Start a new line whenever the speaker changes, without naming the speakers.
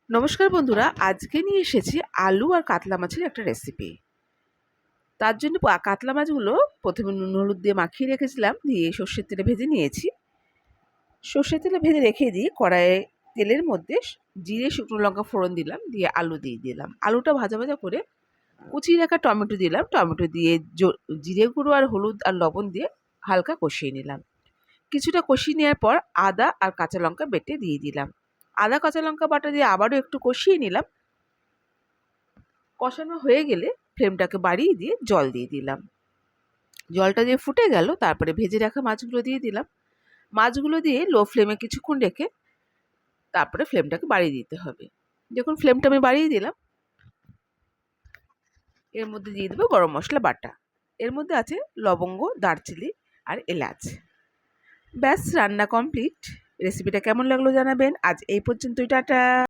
নমস্কার বন্ধুরা, আজকে নিয়ে এসেছি আলু আর কাতলা মাছের একটা রেসিপি। তার জন্য কাতলা মাছগুলো প্রথমে নুন হলুদ দিয়ে মাখিয়ে রেখেছিলাম, দিয়ে সর্ষের তেলে ভেজে নিয়েছি। সর্ষের তেলে ভেজে রেখে দিয়ে কড়াইয়ে তেলের মধ্যে জিরে শুকনো লঙ্কা ফোড়ন দিলাম, দিয়ে আলু দিয়ে দিলাম। আলুটা ভাজা ভাজা করে কুচিয়ে রাখা টমেটো দিলাম, টমেটো দিয়ে জিরে গুঁড়ো আর হলুদ আর লবণ দিয়ে হালকা কষিয়ে নিলাম। কিছুটা কষিয়ে নেওয়ার পর আদা আর কাঁচা লঙ্কা বেটে দিয়ে দিলাম। আদা কাঁচা লঙ্কা বাটা দিয়ে আবারও একটু কষিয়ে নিলাম। কষানো হয়ে গেলে ফ্লেমটাকে বাড়িয়ে দিয়ে জল দিয়ে দিলাম। জলটা দিয়ে ফুটে গেল, তারপরে ভেজে রাখা মাছগুলো দিয়ে দিলাম। মাছগুলো দিয়ে লো ফ্লেমে কিছুক্ষণ রেখে তারপরে ফ্লেমটাকে বাড়িয়ে দিতে হবে। যখন ফ্লেমটা আমি বাড়িয়ে দিলাম, এর মধ্যে দিয়ে দেবো গরম মশলা বাটা। এর মধ্যে আছে লবঙ্গ, দারচিনি আর এলাচ। ব্যাস, রান্না কমপ্লিট। রেসিপিটা কেমন লাগলো জানাবেন। আজ এই পর্যন্তই, টাটা।